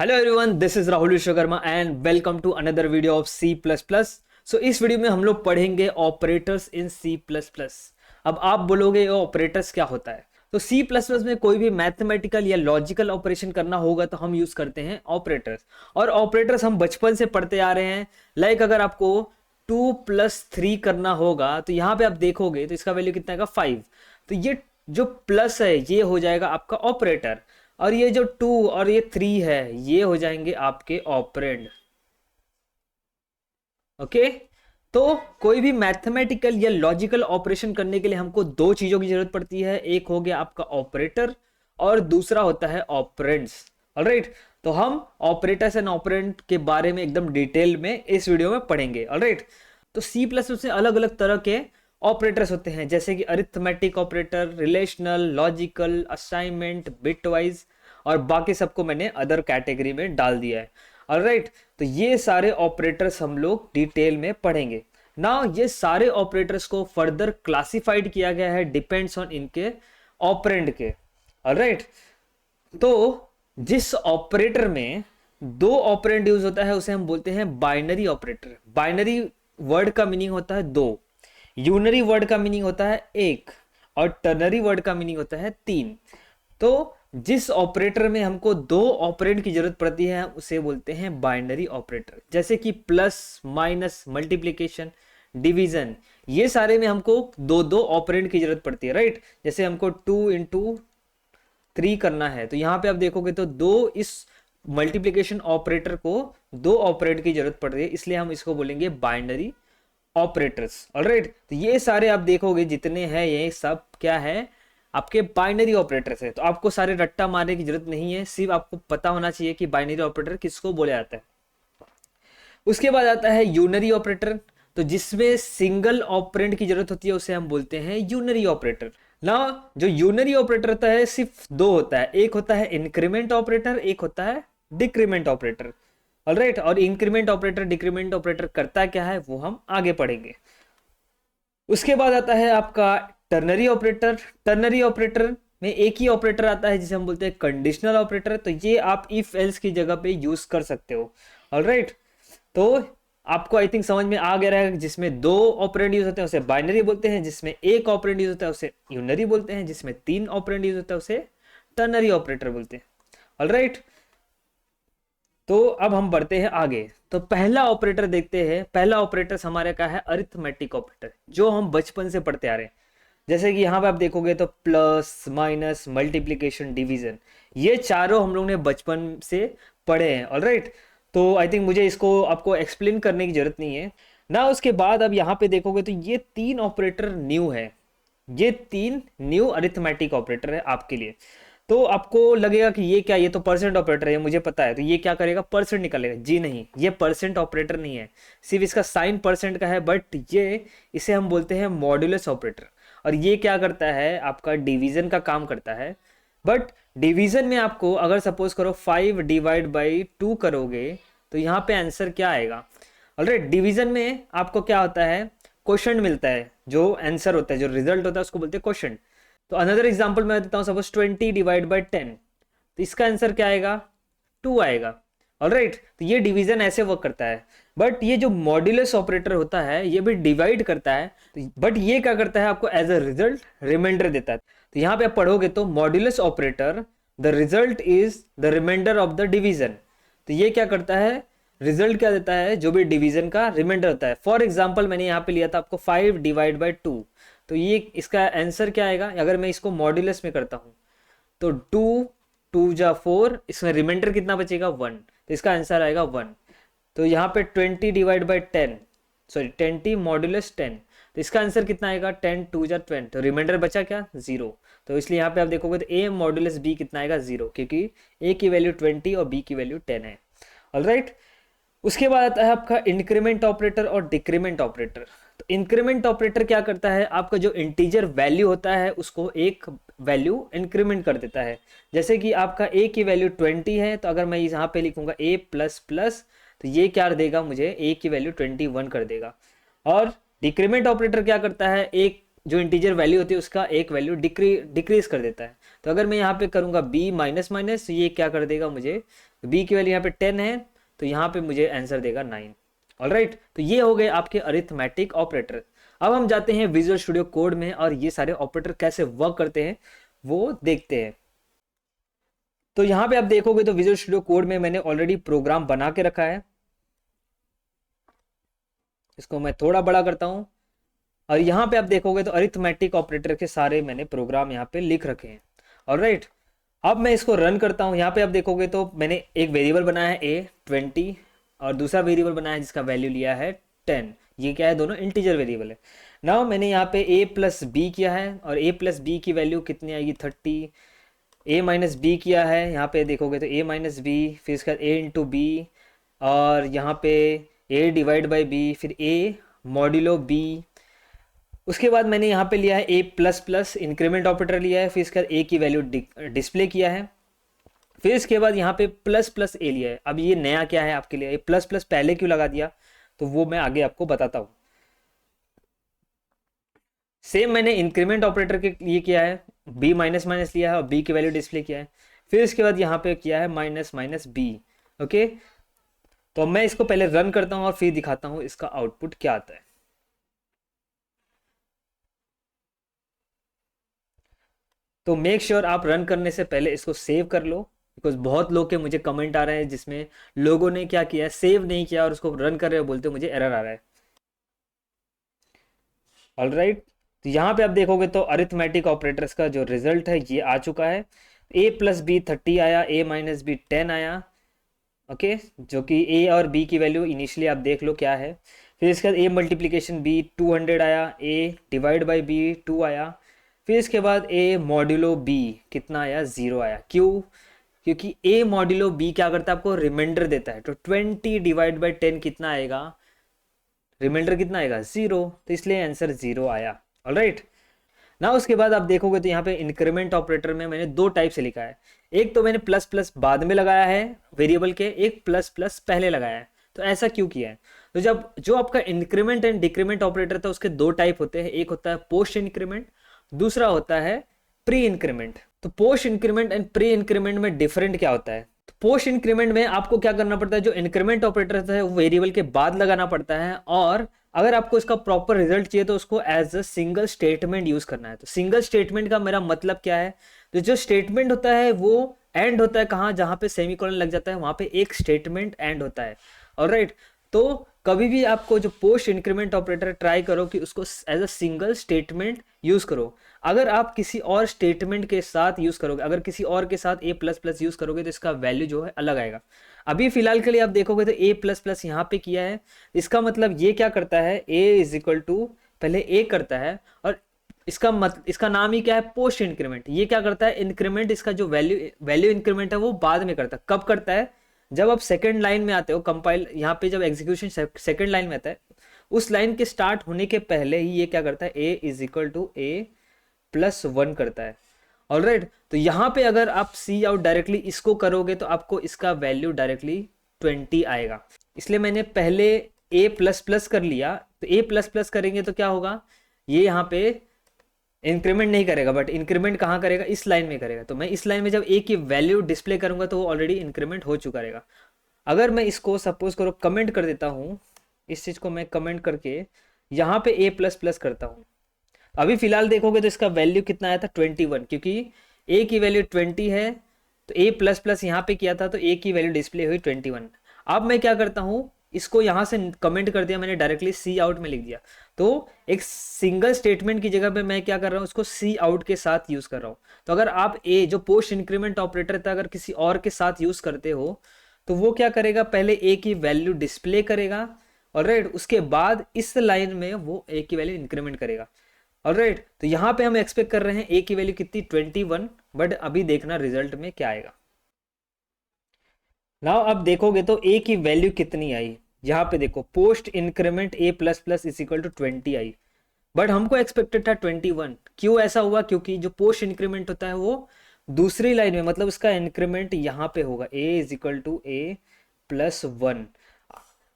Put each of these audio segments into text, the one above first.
Hello everyone, this is Rahul Vishwakarma and welcome to another video of C plus plus. So इस video में हम लोग पढ़ेंगे operators in C plus plus. अब आप बोलोगे ऑपरेटर्स क्या होता है? तो सी प्लस प्लस में कोई भी मैथमेटिकल या लॉजिकल ऑपरेशन करना होगा तो हम यूज करते हैं ऑपरेटर्स। और ऑपरेटर्स हम बचपन से पढ़ते आ रहे हैं। लाइक अगर आपको 2+3 करना होगा तो यहाँ पे आप देखोगे तो इसका वैल्यू कितना आएगा 5। तो ये जो प्लस है ये हो जाएगा आपका ऑपरेटर, और ये जो 2 और ये 3 है ये हो जाएंगे आपके ऑपरेंड। ओके। तो कोई भी मैथमेटिकल या लॉजिकल ऑपरेशन करने के लिए हमको दो चीजों की जरूरत पड़ती है। एक हो गया आपका ऑपरेटर और दूसरा होता है ऑपरेंड्स। ऑलराइट। तो हम ऑपरेटर्स एंड ऑपरेंड के बारे में एकदम डिटेल में इस वीडियो में पढ़ेंगे। ऑलराइट। तो सी प्लस में अलग अलग तरह के ऑपरेटर्स होते हैं, जैसे कि arithmetic operator, relational, logical, assignment, bitwise, और बाकी सबको मैंने अदर कैटेगरी में डाल दिया है। ऑलराइट। तो ये सारे ऑपरेटर्स हम लोग डिटेल में पढ़ेंगे। नाउ ये सारे ऑपरेटर्स को फर्दर क्लासिफाइड किया गया है डिपेंड्स ऑन इनके ऑपरेंड के। ऑलराइट। तो जिस ऑपरेटर में दो ऑपरेंड यूज होता है उसे हम बोलते हैं बाइनरी ऑपरेटर। बाइनरी वर्ड का मीनिंग होता है दो, यूनरी वर्ड का मीनिंग होता है एक, और टर्नरी वर्ड का मीनिंग होता है तीन। तो जिस ऑपरेटर में हमको दो ऑपरेंड की जरूरत पड़ती है उसे बोलते हैं बाइनरी ऑपरेटर। जैसे कि प्लस, माइनस, मल्टीप्लिकेशन, डिवीजन, ये सारे में हमको दो दो ऑपरेंड की जरूरत पड़ती है। राइट। जैसे हमको 2 × 3 करना है तो यहाँ पे आप देखोगे तो दो इस मल्टीप्लिकेशन ऑपरेटर को दो ऑपरेंड की जरूरत पड़ रही है, इसलिए हम इसको बोलेंगे बाइनरी ऑपरेटर्स। ऑलराइट। तो ये सारे आप देखोगे जितने हैं ये सब क्या है, आपके बाइनरी ऑपरेटर्स है। तो आपको सारे रट्टा मारने की जरूरत नहीं है, सिर्फ आपको पता होना चाहिए कि बाइनरी ऑपरेटर किसको बोला जाता है। उसके बाद आता है यूनरी ऑपरेटर। तो जिसमें सिंगल ऑपरेंड की जरूरत होती है उसे हम बोलते हैं यूनरी ऑपरेटर। ना जो यूनरी ऑपरेटर होता है सिर्फ दो होता है, एक होता है इंक्रीमेंट ऑपरेटर, एक होता है डिक्रीमेंट ऑपरेटर। ऑलराइट। और इंक्रीमेंट ऑपरेटर डिक्रीमेंट ऑपरेटर करता क्या है वो हम आगे पढ़ेंगे। उसके बाद आता है आपका टर्नरी ऑपरेटर। टर्नरी ऑपरेटर में एक ही ऑपरेटर आता है जिसे हम बोलते हैं कंडीशनल ऑपरेटर। तो ये आप इफ एल्स की जगह पे यूज कर सकते हो। ऑलराइट। तो आपको आई थिंक समझ में आ गया रहेगा, जिसमें दो ऑपरेंड यूज होते हैं उसे बाइनरी बोलते हैं, जिसमें एक ऑपरेंड यूज होता है उसे यूनरी बोलते हैं, जिसमें तीन ऑपरेंड यूज होता है उसे टर्नरी ऑपरेटर बोलते हैं। ऑलराइट। तो अब हम बढ़ते हैं आगे। तो पहला ऑपरेटर देखते हैं। पहला ऑपरेटर हमारे का है अरिथमेटिक ऑपरेटर, जो हम बचपन से पढ़ते आ रहे हैं। जैसे कि यहाँ पे आप देखोगे तो प्लस, माइनस, मल्टीप्लिकेशन, डिवीजन, ये चारों हम लोग ने बचपन से पढ़े हैं। ऑलराइट। तो आई थिंक मुझे इसको आपको एक्सप्लेन करने की जरूरत नहीं है ना। उसके बाद अब यहाँ पे देखोगे तो ये तीन ऑपरेटर न्यू है। ये तीन न्यू अरिथमेटिक ऑपरेटर है आपके लिए। तो आपको लगेगा कि ये क्या, ये तो परसेंट ऑपरेटर है, मुझे पता है, तो ये क्या करेगा, परसेंट निकालेगा। जी नहीं, ये परसेंट ऑपरेटर नहीं है, सिर्फ इसका साइन परसेंट का है, बट ये इसे हम बोलते हैं मॉड्यूलस ऑपरेटर। और ये क्या करता है, आपका डिवीजन का काम करता है। बट डिवीजन में आपको अगर सपोज करो 5/2 करोगे तो यहाँ पे आंसर क्या आएगा। ऑलराइट। डिवीजन में आपको क्या होता है, क्वेश्चन मिलता है, जो आंसर होता है, जो रिजल्ट होता है उसको बोलते हैं क्वेश्चन। तो अनदर एग्जांपल मैं देता हूं, सपोज 20/10, तो इसका आंसर क्या आएगा, 2 आएगा। ऑलराइट। तो ये डिवीजन ऐसे वर्क करता है। बट ये जो मॉड्यूलस ऑपरेटर होता है ये भी डिवाइड करता है, बट ये क्या करता है, आपको एज अ रिजल्ट रिमाइंडर देता है। तो यहाँ पे आप पढ़ोगे तो modulus operator, the result is the remainder of the division. तो ये क्या करता है, रिजल्ट क्या देता है, जो भी डिवीजन का रिमाइंडर होता है। फॉर एग्जाम्पल मैंने यहाँ पे लिया था आपको 5/2, तो ये इसका आंसर क्या आएगा, अगर मैं इसको मॉड्यूलस में करता हूं तो 2×2=4, इसमें रिमाइंडर कितना बचेगा, 1, तो इसका आंसर आएगा 1। तो यहाँ पे 20/10, सॉरी 20 मॉड्यूलस 10, तो इसका आंसर कितना आएगा, 10×2=20, तो रिमाइंडर बचा क्या, 0। तो इसलिए यहाँ पे आप देखोगे तो ए मॉड्यूलस बी कितना आएगा, 0, क्योंकि ए की वैल्यू 20 और बी की वैल्यू 10 है। ऑलराइट। उसके बाद आता है आपका इंक्रीमेंट ऑपरेटर और डिक्रीमेंट ऑपरेटर। तो इंक्रीमेंट ऑपरेटर क्या करता है, आपका जो इंटीजर वैल्यू होता है उसको एक वैल्यू इंक्रीमेंट कर देता है। जैसे कि आपका a की वैल्यू 20 है, तो अगर मैं यहाँ पे लिखूंगा a प्लस प्लस, तो ये क्या देगा मुझे, a की वैल्यू 21 कर देगा। और डिक्रीमेंट ऑपरेटर क्या करता है, एक जो इंटीजर वैल्यू होती है उसका एक वैल्यू डिक्रीज कर देता है। तो अगर मैं यहाँ पे करूँगा b माइनस माइनस, तो ये क्या कर देगा मुझे, b की वैल्यू यहाँ पे 10 है, तो यहाँ पे मुझे आंसर देगा 9। ऑलराइट, तो ये हो गए आपके अरिथमेटिक ऑपरेटर। अब हम जाते हैं विजुअल स्टूडियो कोड में और ये सारे ऑपरेटर कैसे वर्क करते हैं वो देखते हैं। तो यहाँ पे आप देखोगे तो विजुअल स्टूडियो कोड में मैंने ऑलरेडी प्रोग्राम बना के रखा है। इसको मैं थोड़ा बड़ा करता हूँ और यहाँ पे आप देखोगे तो अरिथमेटिक ऑपरेटर के सारे मैंने प्रोग्राम यहाँ पे लिख रखे हैं। ऑलराइट, अब मैं इसको रन करता हूँ। यहाँ पे आप देखोगे तो मैंने एक वेरिएबल बनाया है a20 और दूसरा वेरिएबल बनाया है जिसका वैल्यू लिया है 10। ये क्या है, दोनों इंटीजर वेरिएबल है। नाउ मैंने यहाँ पे a प्लस बी किया है और a प्लस बी की वैल्यू कितनी आएगी 30। a माइनस बी किया है, यहाँ पे देखोगे तो a माइनस बी, फिर इसका a इंटू बी, और यहाँ पे a डिवाइड बाई बी, फिर a मॉड्यूलो b। उसके बाद मैंने यहाँ पे लिया है a plus plus, increment operator लिया है, फिर इसका a की वैल्यू डिस्प्ले किया है। फिर इसके बाद यहाँ पे प्लस प्लस a लिया है। अब ये नया क्या है आपके लिए, प्लस प्लस पहले क्यों लगा दिया, तो वो मैं आगे आपको बताता हूँ। सेम मैंने इंक्रीमेंट ऑपरेटर के लिए किया है, b माइनस माइनस लिया है और b की वैल्यू डिस्प्ले किया है। फिर इसके बाद यहाँ पे किया है माइनस माइनस b। ओके, तो मैं इसको पहले रन करता हूँ और फिर दिखाता हूँ इसका आउटपुट क्या आता है। तो मेक श्योर आप रन करने से पहले इसको सेव कर लो, बिकॉज बहुत लोग के मुझे कमेंट आ रहे हैं जिसमें लोगों ने क्या किया है, सेव नहीं किया और उसको रन कर रहे हो, बोलते हो मुझे एरर आ रहा है। ऑलराइट, तो यहाँ पे आप देखोगे तो अरिथमेटिक ऑपरेटर्स का जो रिजल्ट है ये आ चुका है। a प्लस बी 30 आया, a माइनस बी 10 आया। ओके, जो कि a और b की वैल्यू इनिशियली आप देख लो क्या है। फिर इसके बाद a मल्टीप्लीकेशन b 200 आया, a डिवाइड बाई b 2 आया। फिर इसके बाद a मॉड्यूलो b कितना आया, 0 आया। क्यों, क्योंकि a मॉड्यूलो b क्या करता है, आपको रिमाइंडर देता है। तो 20 डिवाइड बाई 10 कितना आएगा, रिमाइंडर कितना आएगा, 0, तो इसलिए आंसर 0 आया। ऑलराइट, ना उसके बाद आप देखोगे तो यहाँ पे इंक्रीमेंट ऑपरेटर में मैंने दो टाइप से लिखा है। एक तो मैंने प्लस प्लस बाद में लगाया है वेरिएबल के, एक प्लस प्लस पहले लगाया है। तो ऐसा क्यों किया है, तो जब जो आपका इंक्रीमेंट एंड डिक्रीमेंट ऑपरेटर था उसके दो टाइप होते हैं, एक होता है पोस्ट इंक्रीमेंट, दूसरा होता है प्री इंक्रीमेंट। तो post increment and pre increment में डिफरेंट क्या होता है, तो पोस्ट इंक्रीमेंट में आपको क्या करना पड़ता है, जो इंक्रीमेंट ऑपरेटर है वो वेरिएबल के बाद लगाना पड़ता है, और अगर आपको इसका प्रॉपर रिजल्ट चाहिए तो उसको as a single statement use करना है। तो सिंगल स्टेटमेंट का मेरा मतलब क्या है, तो जो स्टेटमेंट होता है वो एंड होता है कहाँ, जहां पे सेमीकोलन लग जाता है वहां पे एक स्टेटमेंट एंड होता है। ऑलराइट, तो कभी भी आपको जो पोस्ट इंक्रीमेंट ऑपरेटर ट्राई करो कि उसको as a single statement use करो। अगर आप किसी और स्टेटमेंट के साथ यूज करोगे, अगर किसी और के साथ a प्लस प्लस यूज करोगे तो इसका वैल्यू जो है अलग आएगा। अभी फिलहाल के लिए आप देखोगे तो a प्लस प्लस यहाँ पे किया है, इसका मतलब ये क्या करता है, a इज इक्वल टू पहले a करता है, और इसका नाम ही क्या है, पोस्ट इंक्रीमेंट। ये क्या करता है, इंक्रीमेंट इसका जो वैल्यू इंक्रीमेंट है वो बाद में करता है। कब करता है, जब आप सेकंड लाइन में आते हो, कंपाइल यहाँ पे जब एग्जीक्यूशन सेकंड लाइन में आता है, उस लाइन के स्टार्ट होने के पहले ही ये क्या करता है, a is equal to a plus 1 करता है। ऑलराइट, तो यहाँ पे अगर आप सी आउट डायरेक्टली इसको करोगे तो आपको इसका वैल्यू डायरेक्टली 20 आएगा। इसलिए मैंने पहले a प्लस प्लस कर लिया। तो a प्लस प्लस करेंगे तो क्या होगा, ये यहाँ पे इंक्रीमेंट नहीं करेगा, बट इंक्रीमेंट कहाँ करेगा, इस लाइन में करेगा। तो मैं इस लाइन में जब a की वैल्यू डिस्प्ले करूंगा तो वो ऑलरेडी इंक्रीमेंट हो चुका रहेगा। अगर मैं इसको सपोज करो कमेंट कर देता हूँ, इस चीज को मैं कमेंट करके यहाँ पे a प्लस प्लस करता हूँ, अभी फिलहाल देखोगे तो इसका वैल्यू कितना आया था, 21, क्योंकि a की वैल्यू 20 है। तो a प्लस प्लस यहाँ पे किया था तो a की वैल्यू डिस्प्ले हुई 21। अब मैं क्या करता हूँ, इसको यहाँ से कमेंट कर दिया मैंने, डायरेक्टली सी आउट में लिख दिया। तो एक सिंगल स्टेटमेंट की जगह पे मैं क्या कर रहा हूँ, उसको सी आउट के साथ यूज कर रहा हूँ। तो अगर आप a जो पोस्ट इंक्रीमेंट ऑपरेटर था अगर किसी और के साथ यूज करते हो तो वो क्या करेगा, पहले a की वैल्यू डिस्प्ले करेगा, ऑलराइट, उसके बाद इस लाइन में वो a की वैल्यू इंक्रीमेंट करेगा। ऑलराइट, तो यहाँ पे हम एक्सपेक्ट कर रहे हैं a की वैल्यू कितनी, 21, बट अभी देखना रिजल्ट में क्या आएगा। नाउ अब देखोगे तो a की वैल्यू कितनी आई, यहाँ पे देखो post increment a plus plus is equal to 20 I, but हमको एक्सपेक्टेड था 21। क्यों ऐसा हुआ, क्योंकि जो पोस्ट इंक्रीमेंट होता है वो दूसरी लाइन में, मतलब उसका इंक्रीमेंट यहाँ पे होगा, a is equal to a plus 1।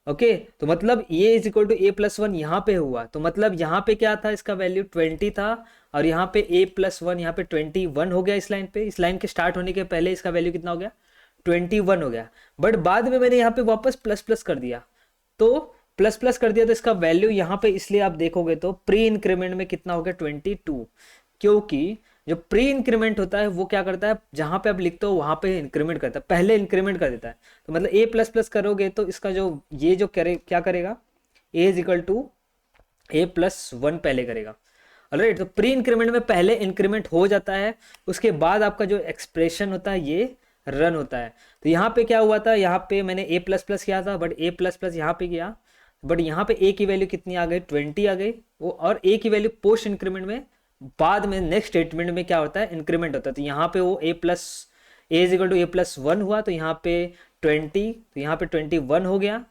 Okay तो मतलब a is equal to a plus one यहाँ पे हुआ, तो मतलब यहाँ पे क्या था, इसका वैल्यू 20 था, और यहाँ पे ए प्लस वन यहाँ पे 21 हो गया इस लाइन पे। इस लाइन के स्टार्ट होने के पहले इसका वैल्यू कितना हो गया, 21 हो गया। बट बाद में मैंने यहाँ पे वापस प्लस प्लस कर दिया, तो प्लस प्लस कर दिया तो इसका वैल्यू यहाँ पे, इसलिए आप देखोगे तो प्री इंक्रीमेंट में कितना हो गया 22, क्योंकि जो प्री इंक्रीमेंट होता है वो क्या करता है, जहां पे आप लिखते हो वहां पे इंक्रीमेंट करता है, पहले इंक्रीमेंट कर देता है। तो मतलब ए प्लस प्लस करोगे तो इसका जो ये जो क्या करेगा, a is equal to a plus one पहले करेगा। ऑलराइट, तो प्री इंक्रीमेंट में पहले इंक्रीमेंट हो जाता है, उसके बाद आपका जो एक्सप्रेशन होता है ये रन होता है। तो यहाँ पे क्या हुआ था, यहाँ पे मैंने ए प्लस प्लस किया था, बट ए प्लस प्लस यहाँ पे किया, बट यहाँ पे ए की वैल्यू कितनी आ गई, 20 आ गई वो, और ए की वैल्यू पोस्ट इंक्रीमेंट में बाद में नेक्स्ट स्टेटमेंट में क्या होता है, इंक्रीमेंट होता है। तो यहाँ पे वो a is equal to a plus one हुआ, तो यहाँ पे 20, तो यहाँ पे 21 हो गया।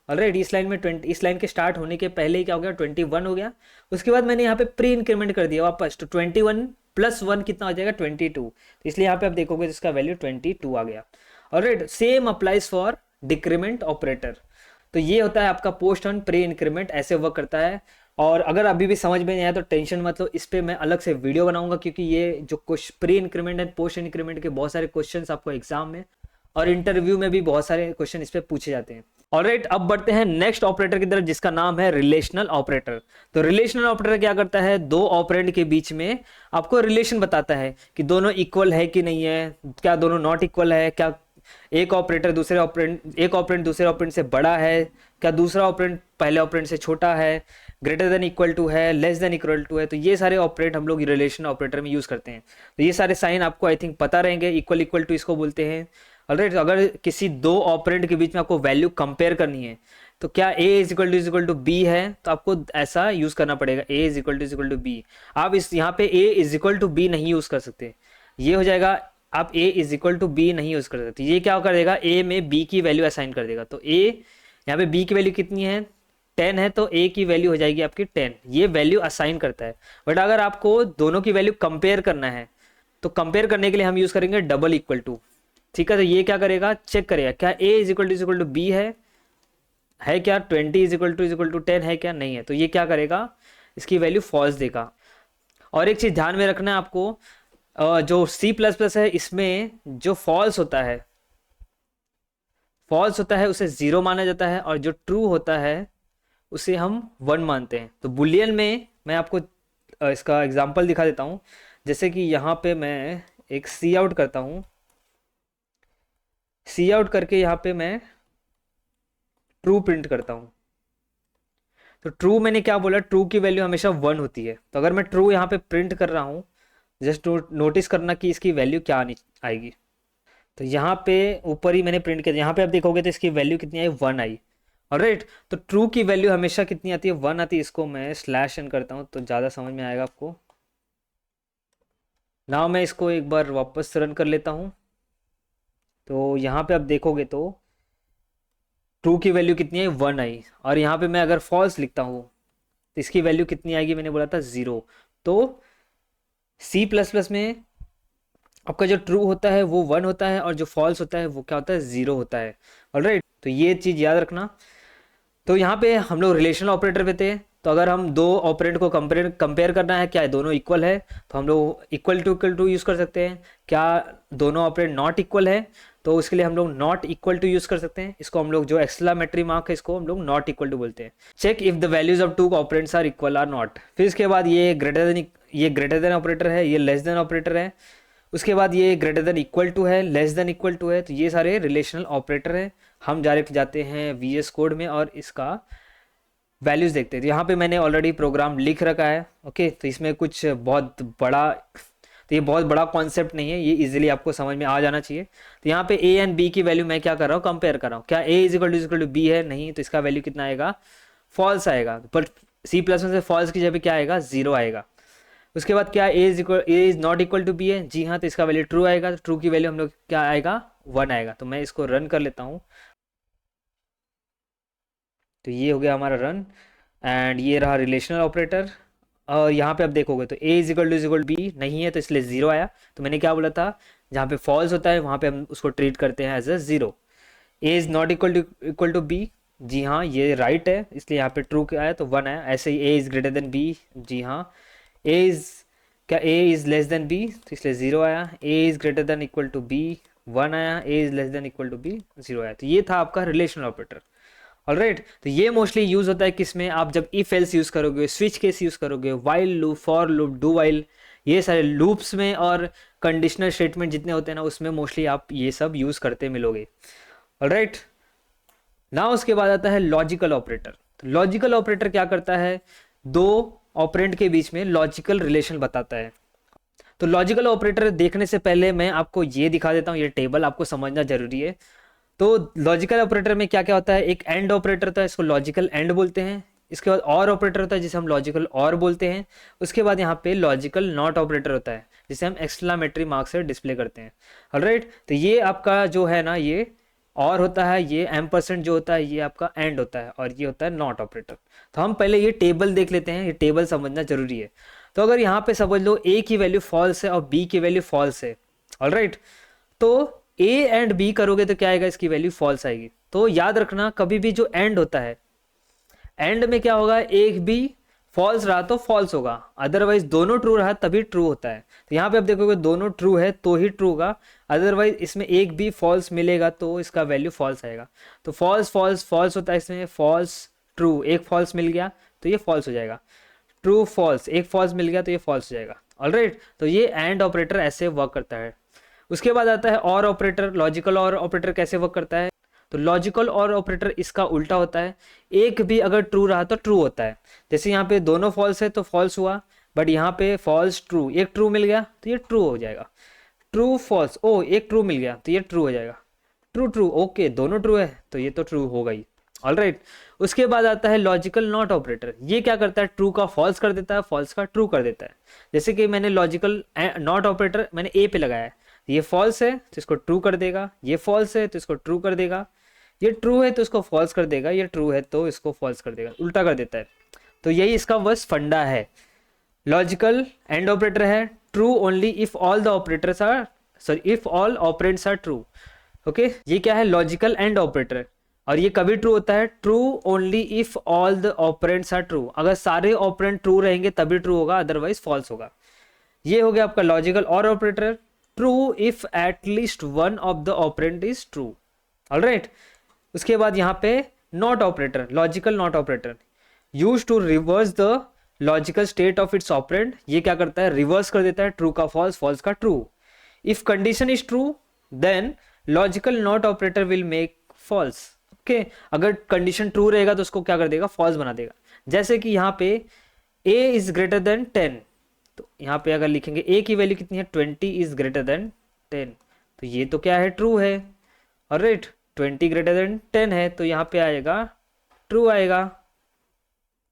ऑलराइट, इस लाइन में 20, इस लाइन के स्टार्ट होने के पहले ही क्या हो गया, 21 हो गया। उसके बाद मैंने यहाँ पे प्री इंक्रीमेंट कर दिया वापस, तो 21 प्लस वन कितना हो जाएगा 22, तो इसलिए यहाँ पे आप देखोगे तो इसका वैल्यू 22 आ गया। Alright, same applies for decrement operator. तो ये होता है आपका पोस्ट ऑन प्री इंक्रीमेंट, ऐसे वर्क करता है। और अगर अभी भी समझ में नहीं आया तो टेंशन मत लो, इस पे मैं अलग से वीडियो बनाऊंगा, क्योंकि ये जो pre increment and post increment के बहुत सारे क्वेश्चंस आपको एग्जाम में और इंटरव्यू में भी बहुत सारे क्वेश्चन इस पे पूछे जाते हैं। ऑलराइट, अब बढ़ते हैं नेक्स्ट ऑपरेटर की तरफ, जिसका नाम है रिलेशनल ऑपरेटर। तो रिलेशनल ऑपरेटर क्या करता है, दो ऑपरेंड के बीच में आपको रिलेशन बताता है कि दोनों इक्वल है कि नहीं है, क्या दोनों नॉट इक्वल है, क्या एक ऑपरेंड दूसरे ऑपरेंड से बड़ा है, क्या दूसरा ऑपरेंड पहले ऑपरेंड से छोटा है, ग्रेटर देन इक्वल टू है, लेस देन इक्वल टू है। तो ये सारे ऑपरेट हम लोग रिलेशन ऑपरेटर में यूज करते हैं। तो ये सारे साइन आपको आई थिंक पता रहेंगे, इक्वल इक्वल टू इसको बोलते हैं। ऑलराइट, अगर किसी दो ऑपरेंड के बीच में आपको वैल्यू कंपेयर करनी है, तो क्या ए इज इक्वल टू बी है, तो आपको ऐसा यूज करना पड़ेगा, ए इज इक्वल टू बी। आप इस यहाँ पे ए इज इक्वल टू बी नहीं यूज कर सकते, ये हो जाएगा, आप ए इज इक्वल टू बी नहीं यूज कर सकते। ये क्या कर देगा, ए में बी की वैल्यू असाइन कर देगा। तो ए यहाँ पे बी की वैल्यू कितनी है, 10 है, तो ए की वैल्यू हो जाएगी आपकी 10, ये वैल्यू असाइन करता है। बट अगर आपको दोनों की वैल्यू कंपेयर करना है, तो कंपेयर करने के लिए हम यूज करेंगे डबल इक्वल टू। ठीक है, तो ये क्या करेगा, चेक करेगा क्या ए इज इक्वल टू बी है क्या, 20 इज इक्वल टू 10 है क्या, नहीं है, तो ये क्या करेगा, इसकी वैल्यू फॉल्स देगा। और एक चीज ध्यान में रखना है आपको, जो सी प्लस प्लस है इसमें जो फॉल्स होता है उसे जीरो माना जाता है, और जो ट्रू होता है उसे हम 1 मानते हैं। तो बुलियन में मैं आपको इसका एग्जांपल दिखा देता हूँ। जैसे कि यहाँ पे मैं एक सी आउट करता हूँ, सी आउट करके यहाँ पे मैं ट्रू प्रिंट करता हूँ। तो ट्रू मैंने क्या बोला, ट्रू की वैल्यू हमेशा 1 होती है। तो अगर मैं ट्रू यहाँ पे प्रिंट कर रहा हूँ, जस्ट नोटिस करना कि इसकी वैल्यू क्या आएगी। तो यहाँ पे ऊपर ही मैंने प्रिंट किया, यहाँ पे आप देखोगे तो इसकी वैल्यू कितनी आई, 1 आई। ऑलराइट, तो ट्रू की वैल्यू हमेशा कितनी आती है, 1 आती है। इसको मैं स्लैश एन करता हूँ तो ज़्यादा समझ में आएगा आपको। नाउ मैं इसको एक बार वापस रन कर लेता हूँ। तो यहाँ पे आप देखोगे तो ट्रू की वैल्यू कितनी है, 1 आई। और यहाँ पे मैं अगर फॉल्स लिखता हूँ तो इसकी वैल्यू कितनी आएगी, मैंने बोला था 0। तो सी प्लस प्लस में आपका जो ट्रू होता है वो 1 होता है, और जो फॉल्स होता है वो क्या होता है, 0 होता है। ऑलराइट, तो ये चीज़ याद रखना। तो यहाँ पे हम लोग रिलेशनल ऑपरेटर पे थे। तो अगर हम दो ऑपरेंड को कंपेयर करना है, क्या दोनों इक्वल है, तो हम लोग इक्वल टू यूज़ कर सकते हैं। क्या दोनों ऑपरेंड नॉट इक्वल है, तो उसके लिए हम लोग नॉट इक्वल टू यूज़ कर सकते हैं। इसको हम लोग जो एक्सक्लामेटरी मार्क है इसको हम लोग नॉट इक्वल टू बोलते हैं। Check if the values of two operands are equal or not. फिर इसके बाद ये ग्रेटर देन ऑपरेटर है, ये लेस देन ऑपरेटर है। उसके बाद ये ग्रेटर देन इक्वल टू है, लेस देन इक्वल टू है। तो ये सारे रिलेशनल ऑपरेटर हैं। हम डायरेक्ट जाते हैं VS कोड में और इसका वैल्यूज़ देखते हैं। तो यहाँ पे मैंने ऑलरेडी प्रोग्राम लिख रखा है। ओके, तो इसमें कुछ बहुत बड़ा, तो ये बहुत बड़ा कॉन्सेप्ट नहीं है, ये इजीली आपको समझ में आ जाना चाहिए। तो यहाँ पे A एंड B की वैल्यू मैं क्या कर रहा हूँ, कंपेयर कर रहा हूँ। क्या A is equal to B है, नहीं, तो इसका वैल्यू कितना आएगा, फॉल्स आएगा। पर C प्लस में से फॉल्स की जगह क्या आएगा, 0 आएगा। उसके बाद क्या A is not equal to B है, जी हाँ, तो इसका वैल्यू ट्रू आएगा। तो ट्रू की वैल्यू हम लोग क्या आएगा, 1 आएगा। तो मैं इसको रन कर लेता हूँ। तो ये हो गया हमारा रन, एंड ये रहा रिलेशनल ऑपरेटर। और यहाँ पे आप देखोगे तो A इज इक्वल बी नहीं है, तो इसलिए 0 आया। तो मैंने क्या बोला था, जहाँ पे फॉल्स होता है वहाँ पे हम उसको ट्रीट करते हैं as a 0। A is not equal to b, जी हाँ, ये राइट है, इसलिए यहाँ पे ट्रू क्या है तो 1 है। ऐसे ही a is greater than b, जी हाँ, ए इज़ क्या a is less than b, तो इसलिए 0 आया। A is greater than equal to b, 1 आया। A is less than equal to b, 0 आया। तो ये था आपका रिलेशनल ऑपरेटर। ऑलराइट, तो ये मोस्टली यूज होता है किसमें, आप जब इफ एल्स यूज करोगे, स्विच केस यूज करोगे, while loop, for loop, do while, ये सारे लूप्स में और कंडीशनल स्टेटमेंट जितने होते हैं ना, उसमें मोस्टली आप ये सब यूज करते मिलोगे। ऑलराइट, ना उसके बाद आता है लॉजिकल ऑपरेटर। तो लॉजिकल ऑपरेटर क्या करता है, दो ऑपरेंड के बीच में लॉजिकल रिलेशन बताता है। तो लॉजिकल ऑपरेटर देखने से पहले मैं आपको ये दिखा देता हूँ, ये टेबल आपको समझना जरूरी है। तो लॉजिकल ऑपरेटर में क्या क्या होता है, एक एंड ऑपरेटर होता है, इसको लॉजिकल एंड बोलते हैं। इसके बाद और ऑपरेटर होता है जिसे हम लॉजिकल और बोलते हैं। उसके बाद यहाँ पे लॉजिकल नॉट ऑपरेटर होता है जिसे हम एक्सक्लामेटरी मार्क से डिस्प्ले करते हैं। ऑलराइट, तो ये आपका जो है ना, ये और होता है, ये एम% जो होता है ये आपका एंड होता है, और ये होता है नॉट ऑपरेटर। तो हम पहले ये टेबल देख लेते हैं, ये टेबल समझना जरूरी है। तो अगर यहाँ पे समझ लो ए की वैल्यू फॉल्स है और बी की वैल्यू फॉल्स है, ऑलराइट, तो ए एंड बी करोगे तो क्या आएगा, इसकी वैल्यू फॉल्स आएगी। तो याद रखना, कभी भी जो एंड होता है, एंड में क्या होगा, एक भी फॉल्स रहा तो फॉल्स होगा, अदरवाइज दोनों ट्रू रहा तभी ट्रू होता है। तो यहाँ पे आप देखोगे दोनों ट्रू है तो ही ट्रू होगा, अदरवाइज इसमें एक भी फॉल्स मिलेगा तो इसका वैल्यू फॉल्स आएगा। तो फॉल्स फॉल्स फॉल्स होता है, इसमें फॉल्स ट्रू, एक फॉल्स मिल गया तो ये फॉल्स हो जाएगा, ट्रू फॉल्स, एक फॉल्स मिल गया तो ये फॉल्स हो जाएगा। ऑलराइट, तो ये एंड ऑपरेटर ऐसे वर्क करता है। उसके बाद आता है और ऑपरेटर। लॉजिकल और ऑपरेटर कैसे वर्क करता है, तो लॉजिकल और ऑपरेटर इसका उल्टा होता है, एक भी अगर ट्रू रहा तो ट्रू होता है। जैसे यहाँ पे दोनों फॉल्स है तो फॉल्स हुआ, बट यहाँ पे फॉल्स ट्रू, एक ट्रू मिल गया तो ये ट्रू हो जाएगा। ट्रू फॉल्स, ओ एक ट्रू मिल गया तो ये ट्रू हो जाएगा। ट्रू ट्रू, ओके दोनों ट्रू है तो ये तो ट्रू होगा ही। ऑलराइट, उसके बाद आता है लॉजिकल नॉट ऑपरेटर। ये क्या करता है, ट्रू का फॉल्स कर देता है, फॉल्स का ट्रू कर देता है। जैसे कि मैंने लॉजिकल नॉट ऑपरेटर मैंने ए पे लगाया है, ये फॉल्स है तो इसको ट्रू कर देगा, ये फॉल्स है तो इसको ट्रू कर देगा, ये ट्रू है तो इसको फॉल्स कर देगा, ये ट्रू है तो इसको फॉल्स कर देगा, उल्टा कर देता है। तो यही इसका बस फंडा है। लॉजिकल एंड ऑपरेटर है, true only if all the operators are, sorry if all operands are true. Okay, ये क्या है, लॉजिकल एंड ऑपरेटर, और ये कभी ट्रू होता है, true only if all the operands are true. अगर सारे ऑपरेंड ट्रू रहेंगे तभी ट्रू होगा, अदरवाइज फॉल्स होगा। ये हो गया आपका लॉजिकल और operator. True if at least one of the operand is true. Alright, उसके बाद यहाँ पे not operator, logical not operator, use to reverse the logical state of its operand. ये क्या करता है, रिवर्स कर देता है, ट्रू का फॉल्स, फॉल्स का true. If condition is true then logical not operator will make false. Okay, अगर कंडीशन ट्रू रहेगा तो उसको क्या कर देगा, फॉल्स बना देगा। जैसे कि यहाँ पे a इज ग्रेटर देन 10, तो यहाँ पे अगर लिखेंगे a की वैल्यू कितनी है, 20 इज ग्रेटर देन 10, तो ये तो क्या है, ट्रू है। ऑलराइट, 20 ग्रेटर देन 10 है तो यहाँ पे आएगा ट्रू आएगा।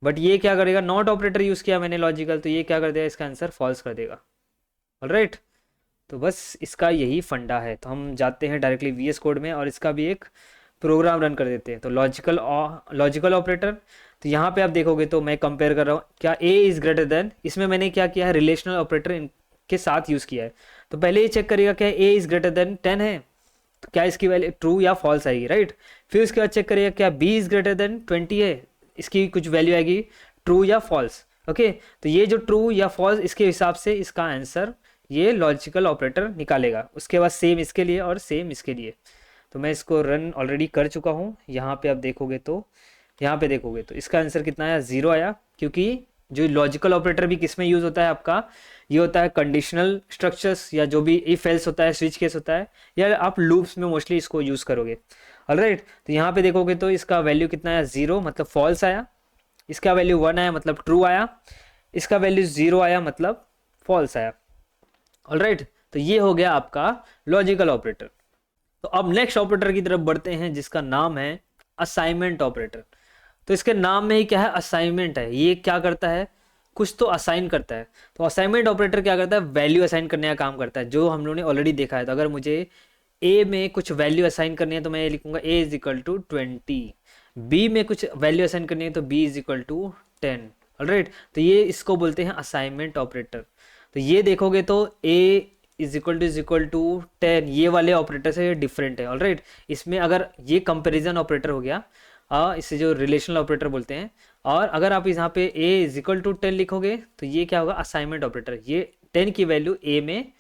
बट ये क्या करेगा, नॉट ऑपरेटर यूज किया मैंने लॉजिकल, तो ये क्या कर देगा, इसका आंसर फॉल्स कर देगा। ऑलराइट, तो बस इसका यही फंडा है। तो हम जाते हैं डायरेक्टली VS कोड में और इसका भी एक प्रोग्राम रन कर देते हैं। तो लॉजिकल ऑपरेटर, तो यहाँ पे आप देखोगे तो मैं कंपेयर कर रहा हूँ, क्या a इज ग्रेटर देन, इसमें मैंने क्या किया है, रिलेशनल ऑपरेटर इनके साथ यूज किया है। तो पहले ये चेक करेगा क्या a इज ग्रेटर देन 10 है, तो क्या इसकी वैल्यू ट्रू या फॉल्स आएगी, राइट। फिर उसके बाद चेक करेगा क्या b इज ग्रेटर देन 20 है, इसकी कुछ वैल्यू आएगी ट्रू या फॉल्स। ओके, तो ये जो ट्रू या फॉल्स, इसके हिसाब से इसका आंसर ये लॉजिकल ऑपरेटर निकालेगा। उसके बाद सेम इसके लिए और सेम इसके लिए। तो मैं इसको रन ऑलरेडी कर चुका हूँ। यहाँ पे आप देखोगे तो इसका आंसर कितना आया, 0 आया, क्योंकि जो लॉजिकल ऑपरेटर भी किस में यूज होता है आपका, ये होता है कंडीशनल स्ट्रक्चर्स, या जो भी इफ एल्स होता है, स्विच केस होता है, या आप लूप्स में मोस्टली इसको यूज करोगे। ऑलराइट, तो यहाँ पे देखोगे तो इसका वैल्यू कितना आया, 0 मतलब फॉल्स आया, इसका वैल्यू 1 आया मतलब ट्रू आया, इसका वैल्यू 0 आया मतलब फॉल्स आया। ऑलराइट, तो ये हो गया आपका लॉजिकल ऑपरेटर। तो अब नेक्स्ट ऑपरेटर की तरफ बढ़ते हैं जिसका नाम है असाइनमेंट ऑपरेटर। तो इसके नाम में ही क्या है, असाइनमेंट है। ये क्या करता है, कुछ तो असाइन करता है। तो असाइनमेंट ऑपरेटर क्या करता है, वैल्यू असाइन करने का काम करता है, जो हम लोगों ने ऑलरेडी देखा है। तो अगर मुझे a में कुछ वैल्यू असाइन करनी है तो मैं ये लिखूंगा a is equal to 20, b में कुछ वैल्यू असाइन करनी है तो b is equal to 10। Alright, तो ये इसको बोलते हैं असाइनमेंट ऑपरेटर। तो ये देखोगे तो a इज इक्वल टू 10, ये वाले ऑपरेटर से डिफरेंट है। ऑलराइट, इसमें अगर ये कंपैरिजन ऑपरेटर हो गया, इसे जो रिलेशनल ऑपरेटर बोलते हैं। और अगर आप यहाँ पे a इज इक्वल टू 10 लिखोगे तो ये क्या होगा, असाइनमेंट ऑपरेटर। ये 10 की वैल्यू a में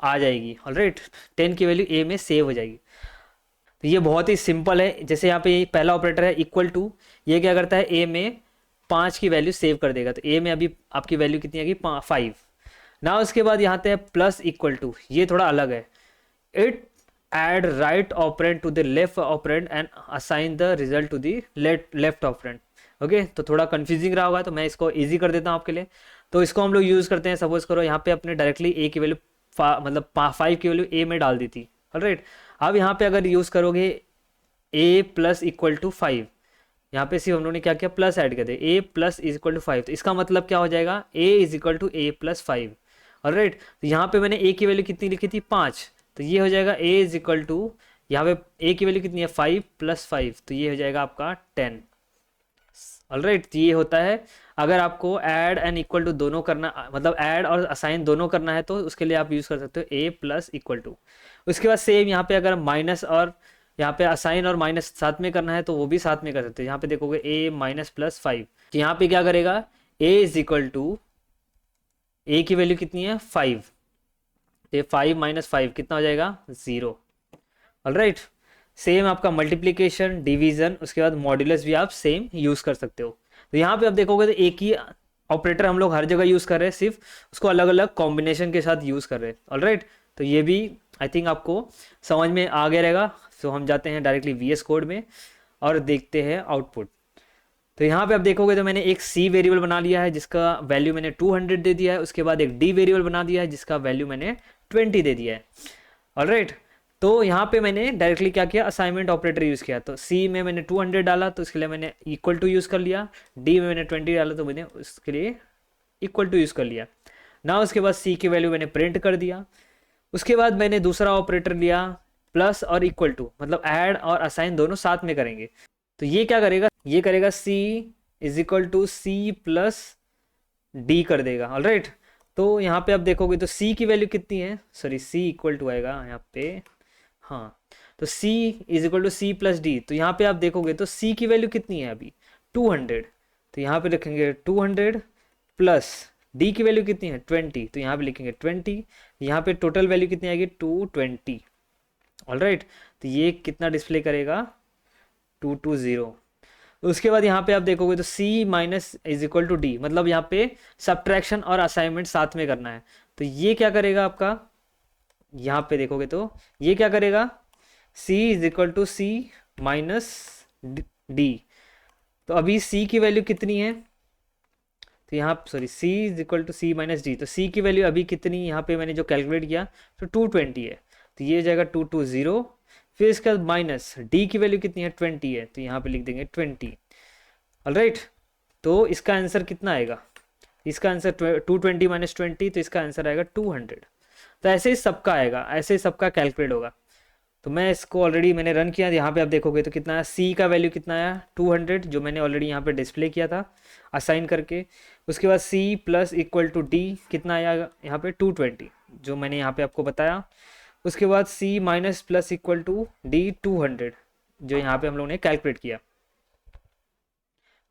आ जाएगी, ऑलराइट, 10 की वैल्यू a में सेव हो जाएगी। तो ये बहुत ही सिंपल है। जैसे यहाँ पे पहला ऑपरेटर है इक्वल टू, ये क्या करता है a में 5 की वैल्यू सेव कर देगा। तो a में अभी आपकी वैल्यू कितनी आएगी, 5 ना। उसके बाद यहाँ पे प्लस इक्वल टू, ये थोड़ा अलग है। It add right operand to the left operand and assign the result to the left operand। Okay, तो थोड़ा कंफ्यूजिंग रहा होगा तो मैं इसको इजी कर देता हूँ आपके लिए। तो इसको हम लोग यूज़ करते हैं, सपोज करो यहाँ पे अपने डायरेक्टली a की वैल्यू मतलब 5 की वैल्यू a में डाल दी थी, ऑलराइट। अब यहाँ पे अगर यूज़ करोगे a प्लस इक्वल टू 5, यहाँ पे सिर्फ हम लोगों ने क्या किया, प्लस ऐड कर दिया, a plus is equal to 5। तो इसका मतलब क्या हो जाएगा, a is equal to a plus 5, alright. तो यहाँ पे मैंने a की वैल्यू कितनी लिखी थी, 5, तो ये हो जाएगा a इज इक्वल टू, यहाँ पे a की वैल्यू कितनी है, 5 प्लस 5, तो ये हो जाएगा आपका 10, ऑलराइट। तो ये होता है अगर आपको ऐड एंड इक्वल टू दोनों करना, मतलब ऐड और असाइन दोनों करना है, तो उसके लिए आप यूज़ कर सकते हो a प्लस इक्वल टू। उसके बाद सेम यहाँ पे अगर माइनस और यहाँ पे असाइन और माइनस साथ में करना है तो वो भी साथ में कर सकते हो। यहाँ पे देखोगे a माइनस प्लस 5, तो यहाँ पे क्या करेगा, a is equal to, a की वैल्यू कितनी है, 5, तो 5 माइनस 5 कितना हो जाएगा, 0, ऑलराइट। सेम आपका मल्टीप्लिकेशन, डिवीजन, उसके बाद मॉड्यूलस भी आप सेम यूज़ कर सकते हो। तो यहाँ पे आप देखोगे तो एक ही ऑपरेटर हम लोग हर जगह यूज़ कर रहे हैं, सिर्फ उसको अलग अलग कॉम्बिनेशन के साथ यूज़ कर रहे हैं, ऑलराइट। तो ये भी आई थिंक आपको समझ में आ गया रहेगा। सो हम जाते हैं डायरेक्टली VS कोड में और देखते हैं आउटपुट। तो यहाँ पे आप देखोगे तो मैंने एक C वेरिएबल बना लिया है जिसका वैल्यू मैंने 200 दे दिया है। उसके बाद एक D वेरिएबल बना दिया है जिसका वैल्यू मैंने 20 दे दिया है, ऑलराइट। तो यहाँ पे मैंने डायरेक्टली क्या किया, असाइनमेंट ऑपरेटर यूज़ किया। तो C में मैंने 200 डाला तो इसके लिए मैंने इक्वल टू यूज़ कर लिया, D में मैंने 20 डाला तो मैंने उसके लिए इक्वल टू यूज़ कर लिया ना। उसके बाद C की वैल्यू मैंने प्रिंट कर दिया। उसके बाद मैंने दूसरा ऑपरेटर लिया, प्लस और इक्वल टू, मतलब ऐड और असाइन दोनों साथ में करेंगे। तो ये क्या करेगा, ये करेगा C is equal to C plus D कर देगा, ऑलराइट। तो यहाँ पे आप देखोगे तो C की वैल्यू कितनी है, सॉरी C इक्वल टू आएगा यहाँ पे, हाँ। तो C is equal to C plus D। तो यहाँ पे आप देखोगे तो C की वैल्यू कितनी है अभी, 200। तो यहाँ पे लिखेंगे 200 प्लस D की वैल्यू कितनी है, 20। तो यहाँ पे लिखेंगे 20। यहाँ पे टोटल वैल्यू कितनी आएगी, 220, ऑलराइट। तो ये कितना डिस्प्ले करेगा, 220। उसके बाद यहाँ पे आप देखोगे तो C minus is equal to D, मतलब यहाँ पे सब्ट्रैक्शन और असाइनमेंट साथ में करना है। तो ये क्या करेगा आपका, यहाँ पे देखोगे तो ये क्या करेगा, C is equal to C minus D। तो अभी C की वैल्यू कितनी है, तो यहाँ sorry C is equal to C minus D। तो C की वैल्यू अभी कितनी, यहाँ पे मैंने जो कैलकुलेट किया तो 220 है, तो ये जाएगा 220। फिर इसके बाद माइनस D की वैल्यू कितनी है, 20 है, तो यहाँ पे लिख देंगे 20, ऑलराइट। तो इसका आंसर कितना आएगा, इसका आंसर 220 माइनस 20, तो इसका आंसर आएगा 200। तो ऐसे ही सबका आएगा, ऐसे ही सबका कैलकुलेट होगा। तो मैं इसको ऑलरेडी मैंने रन किया, यहाँ पे आप देखोगे तो कितना है, C का वैल्यू कितना आया, 200, जो मैंने ऑलरेडी यहाँ पे डिस्प्ले किया था असाइन करके। उसके बाद C plus equal to D कितना आया यहाँ पे, 220, जो मैंने यहाँ पे आपको बताया। उसके बाद C minus plus equal to D 200, जो यहाँ पे हम लोगों ने कैलकुलेट किया,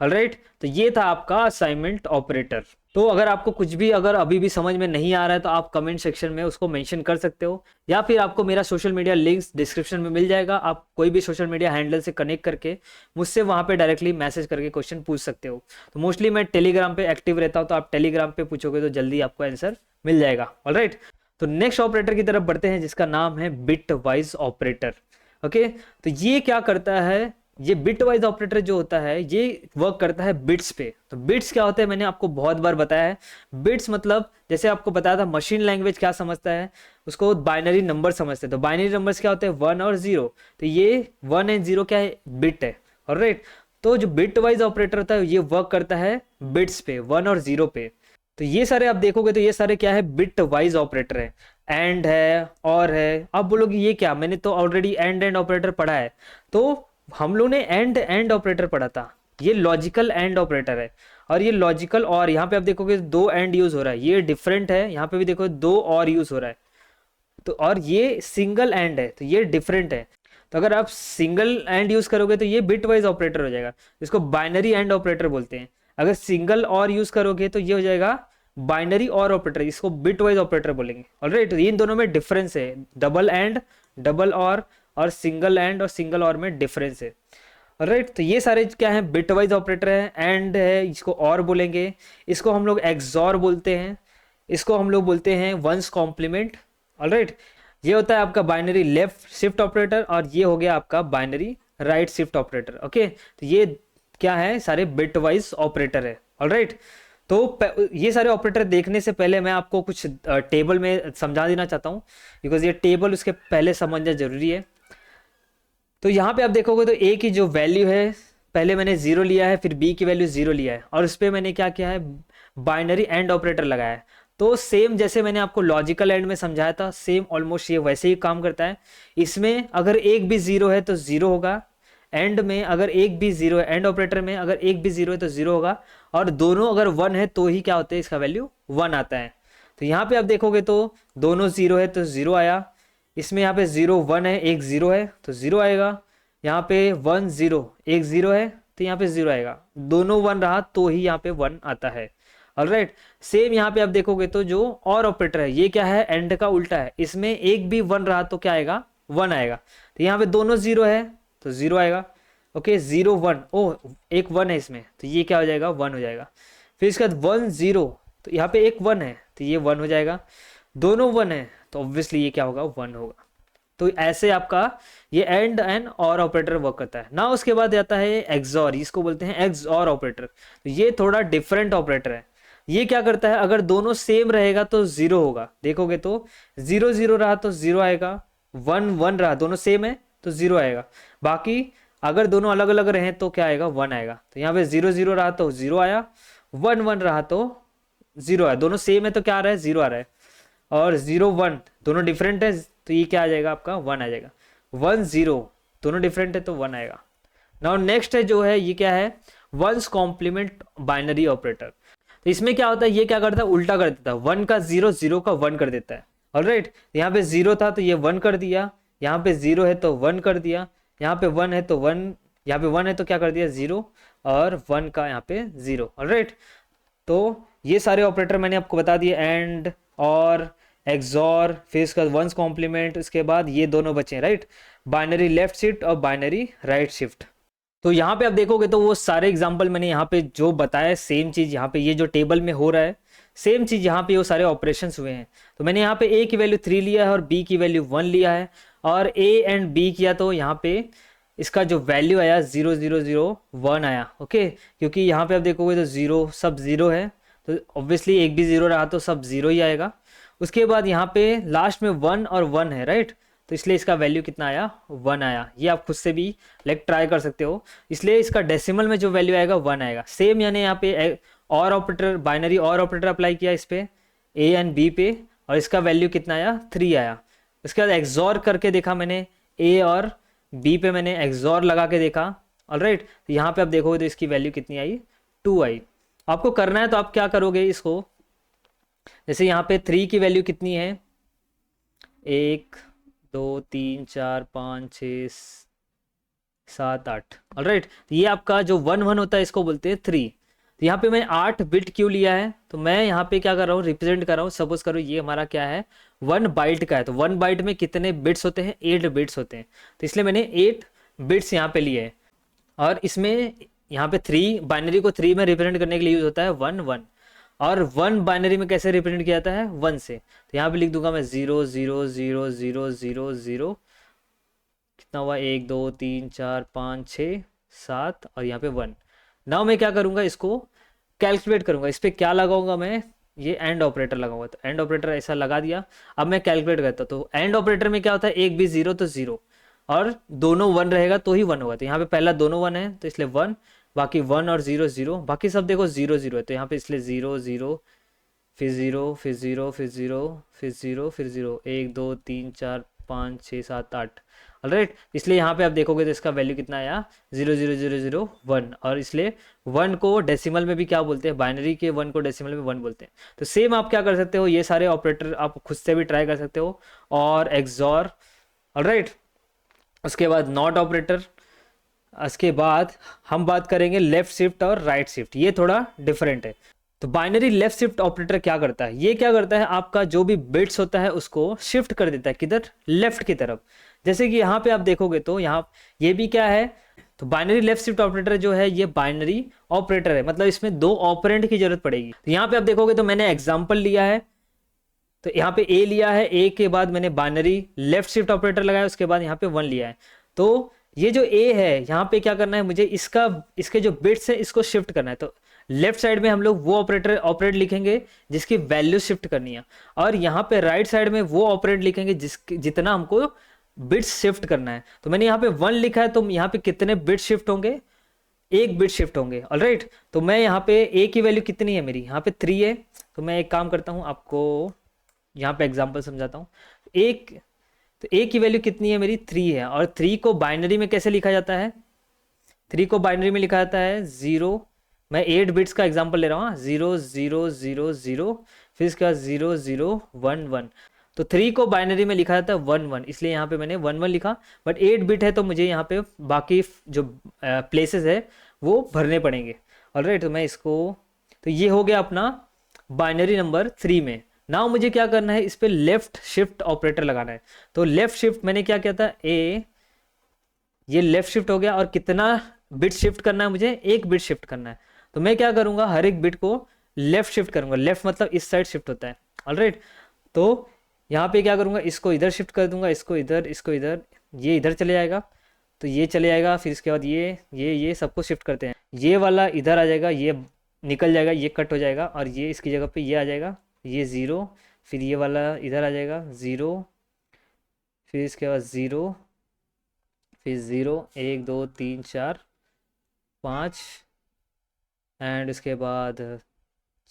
ऑलराइट। तो ये था आपका असाइनमेंट ऑपरेटर। तो अगर आपको कुछ भी अगर अभी भी समझ में नहीं आ रहा है तो आप कमेंट सेक्शन में उसको मेंशन कर सकते हो, या फिर आपको मेरा सोशल मीडिया लिंक्स डिस्क्रिप्शन में मिल जाएगा। आप कोई भी सोशल मीडिया हैंडल से कनेक्ट करके मुझसे वहाँ पे डायरेक्टली मैसेज करके क्वेश्चन पूछ सकते हो। तो मोस्टली मैं टेलीग्राम पे एक्टिव रहता हूँ, तो आप टेलीग्राम पे पूछोगे तो जल्दी आपको आंसर मिल जाएगा, ऑलराइट। तो नेक्स्ट ऑपरेटर की तरफ बढ़ते हैं जिसका नाम है बिट वाइज ऑपरेटर। ओके, तो ये क्या करता है, ये बिट वाइज ऑपरेटर जो होता है ये वर्क करता है बिट्स पे। तो बिट्स क्या होते हैं मैंने आपको बहुत बार बताया है। बिट्स मतलब जैसे आपको बताया था मशीन लैंग्वेज क्या समझता है, उसको बाइनरी नंबर समझते हैं। तो बाइनरी नंबर्स क्या होते हैं, 1 और 0। तो ये 1 एंड 0 क्या है, बिट है, ऑलराइट। तो जो बिट वाइज ऑपरेटर होता है ये वर्क करता है बिट्स पे, 1 और 0 पे। तो ये सारे आप देखोगे तो ये सारे क्या है, बिट वाइज ऑपरेटर है। एंड है, और है। अब बोलोगे ये क्या, मैंने तो ऑलरेडी एंड ऑपरेटर पढ़ा है। तो हम लोग ने एंड ऑपरेटर पढ़ा था, ये लॉजिकल एंड ऑपरेटर है। और ये लॉजिकल, और यहाँ पे आप देखोगे 2 एंड यूज हो रहा है, ये डिफरेंट है। यहाँ पे भी देखो 2 और यूज हो रहा है। तो और ये सिंगल एंड है, तो ये डिफरेंट है। तो अगर आप सिंगल एंड यूज करोगे तो ये बिट वाइज ऑपरेटर हो जाएगा, इसको बाइनरी एंड ऑपरेटर बोलते हैं। अगर सिंगल और यूज करोगे तो ये हो जाएगा बाइनरी और ऑपरेटर, इसको बिट वाइज ऑपरेटर बोलेंगे। ऑलराइट, इन दोनों में डिफरेंस है, डबल एंड, डबल और सिंगल एंड और सिंगल और में डिफरेंस है। राइट, तो ये सारे क्या है, बिट वाइज ऑपरेटर है, एंड है, इसको और बोलेंगे, इसको हम लोग एक्सॉर बोलते हैं, इसको हम लोग बोलते हैं वंस कॉम्प्लीमेंट। ऑलराइट, ये होता है आपका बाइनरी लेफ्ट शिफ्ट ऑपरेटर और ये हो गया आपका binary right shift operator. Okay, तो ये क्या है, सारे बिट वाइज ऑपरेटर है। ऑलराइट, तो ये सारे ऑपरेटर देखने से पहले मैं आपको कुछ टेबल में समझा देना चाहता हूँ, बिकॉज ये टेबल उसके पहले समझना जरूरी है। तो यहाँ पे आप देखोगे तो ए की जो वैल्यू है, पहले मैंने जीरो लिया है, फिर बी की वैल्यू जीरो लिया है, और उस पर मैंने क्या किया है, बाइनरी एंड ऑपरेटर लगाया है। तो सेम जैसे मैंने आपको लॉजिकल एंड में समझाया था, सेम ऑलमोस्ट ये वैसे ही काम करता है। इसमें अगर एक भी जीरो है तो जीरो होगा, एंड में अगर एक भी जीरो है, एंड ऑपरेटर में अगर एक भी जीरो है तो जीरो होगा, और दोनों अगर वन है तो ही क्या होता है, इसका वैल्यू वन आता है। तो यहाँ पे आप देखोगे तो दोनों जीरो है तो जीरो आया, इसमें यहाँ पे जीरो वन है, एक जीरो है तो जीरो आएगा, यहाँ पे वन जीरो एक जीरो है तो यहाँ पे जीरो आएगा, दोनों वन रहा तो ही यहाँ पे वन आता है। ऑलराइट, सेम यहाँ पे आप देखोगे तो जो और ऑपरेटर है, ये क्या है, एंड का उल्टा है, इसमें एक भी वन रहा तो क्या आएगा, वन आएगा। तो यहाँ पे दोनों जीरो है तो जीरो आएगा। ओके, जीरो वन, ओ एक वन है इसमें तो ये क्या हो जाएगा, वन हो जाएगा। फिर इसके बाद वन जीरो, तो यहाँ पे एक वन है तो ये वन हो जाएगा, दोनों वन है तो ऑब्वियसली ये क्या होगा, वन होगा। तो ऐसे आपका ये एंड और ऑपरेटर वर्क करता है ना। उसके बाद आता है एक्सॉर, इसको बोलते हैं एक्सॉर ऑपरेटर। तो ये थोड़ा डिफरेंट ऑपरेटर है। ये क्या करता है, अगर दोनों सेम रहेगा तो जीरो होगा, देखोगे तो जीरो जीरो रहा तो जीरो आएगा, वन वन रहा, दोनों सेम है तो जीरो आएगा। बाकी अगर दोनों अलग अलग रहे तो क्या आएगा, वन आएगा। तो यहाँ पे जीरो जीरो रहा तो जीरो आया, वन वन रहा तो जीरो आया, दोनों सेम है तो क्या आ रहा है, जीरो आ रहा है, और जीरो वन दोनों डिफरेंट है तो ये क्या आ जाएगा, आपका वन आ जाएगा। वन जीरो दोनों डिफरेंट है तो वन आएगा। नाउ नेक्स्ट है जो है, ये क्या है, वंस कॉम्प्लीमेंट बाइनरी ऑपरेटर। तो इसमें क्या होता है, ये क्या करता है, उल्टा कर देता है, वन का जीरो, जीरो का वन कर देता है। ऑलराइट, यहाँ पे जीरो था तो ये वन कर दिया, यहाँ पे जीरो है तो वन कर दिया, यहाँ पे वन है तो वन, यहाँ पे वन है तो क्या कर दिया, जीरो, और वन का यहाँ पे जीरो। ऑलराइट, तो ये सारे ऑपरेटर मैंने आपको बता दिए, एंड और एक्सॉर, फिर इसका वंस कॉम्प्लीमेंट, उसके बाद ये दोनों बचे, राइट, बाइनरी लेफ्ट शिफ्ट और बाइनरी राइट शिफ्ट। तो यहाँ पे आप देखोगे तो वो सारे एग्जांपल मैंने यहाँ पे जो बताया, सेम चीज़ यहाँ पे ये जो टेबल में हो रहा है, सेम चीज़ यहाँ पे वो सारे ऑपरेशंस हुए हैं। तो मैंने यहाँ पे ए की वैल्यू 3 लिया है और बी की वैल्यू 1 लिया है, और ए एंड बी किया तो यहाँ पे इसका जो वैल्यू आया 0001 आया। ओके, क्योंकि यहाँ पे आप देखोगे तो जीरो, सब जीरो है तो ऑब्वियसली एक भी जीरो रहा तो सब जीरो ही आएगा। उसके बाद यहाँ पे लास्ट में वन और वन है, राइट, तो इसलिए इसका वैल्यू कितना आया, वन आया। ये आप खुद से भी लाइक ट्राई कर सकते हो। इसलिए इसका डेसिमल में जो वैल्यू आएगा वन आएगा। सेम यानी यहाँ पे और ऑपरेटर, बाइनरी और ऑपरेटर अप्लाई किया इस पे ए एंड बी पे, और इसका वैल्यू कितना आया, 3 आया। उसके बाद एक्सॉर करके देखा मैंने, ए और बी पे मैंने एक्सॉर लगा के देखा। ऑलराइट, तो यहाँ पे आप देखोगे तो इसकी वैल्यू कितनी आई, 2 आई। आपको करना है तो आप क्या करोगे, इसको जैसे यहाँ पे 3 की वैल्यू कितनी है, 1 2 3 4 5 6 7 8। ऑलराइट, तो ये आपका जो 1 1 होता है इसको बोलते हैं 3। तो यहाँ पे मैं 8 बिट क्यों लिया है, तो मैं यहाँ पे क्या कर रहा हूँ, रिप्रेजेंट कर रहा हूँ। सपोज करो ये हमारा क्या है, 1 बाइट का है, तो 1 बाइट में कितने बिट्स होते हैं, 8 बिट्स होते हैं। तो इसलिए मैंने 8 बिट्स यहाँ पे लिए हैं, और इसमें यहाँ पे 3 बाइनरी को 3 में रिप्रेजेंट करने के लिए यूज होता है 1 1, और 1 बाइनरी में कैसे रिप्रेजेंट किया जाता है, 1 से। तो यहाँ पे लिख दूंगा मैं 0 0 0 0 0 0, कितना हुआ, 1 2 3 4 5 6 7, और यहाँ पे 1। नाउ मैं क्या करूँगा, इसको कैलकुलेट करूँगा। इस पर क्या लगाऊंगा मैं, ये एंड ऑपरेटर लगाऊंगा। तो एंड ऑपरेटर ऐसा लगा दिया। अब मैं कैलकुलेट करता हूँ, तो एंड ऑपरेटर में क्या होता है, एक भी जीरो तो जीरो, और दोनों वन रहेगा तो ही वन होगा। तो यहाँ पे पहला दोनों वन है तो इसलिए 1, बाकी 1 और 0 0, बाकी सब देखो 0 0 है, तो यहाँ पे इसलिए 0 0, फिर 0 फिर 0 फिर 0 फिर 0 फिर 0, 1 2 3 4 5 6 7 8। ऑलराइट, इसलिए यहाँ पे आप देखोगे तो इसका वैल्यू कितना आया, 0 0 0 0 1, और इसलिए 1 को डेसिमल में भी क्या बोलते हैं, बाइनरी के 1 को डेसिमल में 1 बोलते हैं। तो सेम आप क्या कर सकते हो, ये सारे ऑपरेटर आप खुद से भी ट्राई कर सकते हो, और एक्सॉर। ऑलराइट, उसके बाद नॉट ऑपरेटर, उसके बाद हम बात करेंगे लेफ्ट शिफ्ट और राइट शिफ्ट, ये थोड़ा डिफरेंट है। तो बाइनरी लेफ्ट शिफ्ट ऑपरेटर क्या करता है, ये क्या करता है, आपका जो भी बिट्स होता है उसको शिफ्ट कर देता है किधर, लेफ्ट की तरफ। जैसे कि यहाँ पे आप देखोगे तो यहाँ ये भी क्या है, तो बाइनरी लेफ्ट शिफ्ट ऑपरेटर जो है ये बाइनरी ऑपरेटर है, मतलब इसमें दो ऑपरेंड की जरूरत पड़ेगी। तो यहाँ पे आप देखोगे तो मैंने एग्जाम्पल लिया है, तो यहाँ पे ए लिया है, ए के बाद मैंने बाइनरी लेफ्ट शिफ्ट ऑपरेटर लगाया, उसके बाद यहाँ पे 1 लिया है। तो ये जो ए है यहाँ पे क्या करना है मुझे, इसका इसके जो बिट्स है इसको शिफ्ट करना है। तो लेफ्ट साइड में हम लोग वो ऑपरेटर ऑपरेट लिखेंगे जिसकी वैल्यू शिफ्ट करनी है, और यहाँ पे राइट साइड में वो ऑपरेट लिखेंगे जितना हमको बिट्स शिफ्ट करना है। तो मैंने यहाँ पे 1 लिखा है, तो यहाँ पे कितने बिट शिफ्ट होंगे, 1 बिट शिफ्ट होंगे। ऑलराइट, तो मैं यहाँ पे ए की वैल्यू कितनी है मेरी, यहाँ पे 3 है। तो मैं एक काम करता हूँ, आपको यहाँ पे एग्जांपल समझाता हूँ। एक, तो ए की वैल्यू कितनी है मेरी, 3 है, और 3 को बाइनरी में कैसे लिखा जाता है, 3 को बाइनरी में लिखा जाता है 0, मैं 8 बिट्स का एग्जांपल ले रहा हूँ, 0 0 0 0, फिर इसके बाद 0 0 1 1। तो 3 को बाइनरी में लिखा जाता है 1 1, इसलिए यहाँ पे मैंने 1 1 लिखा। बट 8 बिट है तो मुझे यहाँ पे बाकी जो प्लेसेस है वो भरने पड़ेंगे। ऑलराइट, तो मैं इसको, तो ये हो गया अपना बाइनरी नंबर 3 में। नाउ मुझे क्या करना है, इस पे लेफ्ट शिफ्ट ऑपरेटर लगाना है। तो लेफ्ट शिफ्ट मैंने क्या किया था, ए, ये लेफ्ट शिफ्ट हो गया, और कितना बिट शिफ्ट करना है मुझे, 1 बिट शिफ्ट करना है। तो मैं क्या करूंगा, हर एक बिट को लेफ्ट शिफ्ट करूंगा, लेफ्ट मतलब इस साइड शिफ्ट होता है। ऑलराइट, तो यहाँ पे क्या करूंगा, इसको इधर शिफ्ट कर दूंगा, इसको इधर, इसको इधर, ये इधर चले जाएगा, तो ये चले जाएगा, फिर इसके बाद ये सबको शिफ्ट करते हैं, ये वाला इधर आ जाएगा, ये निकल जाएगा, ये कट हो जाएगा, और ये इसकी जगह पे ये आ जाएगा, ये 0, फिर ये वाला इधर आ जाएगा 0, फिर इसके बाद 0, फिर 0 1 2 3 4 5, एंड उसके बाद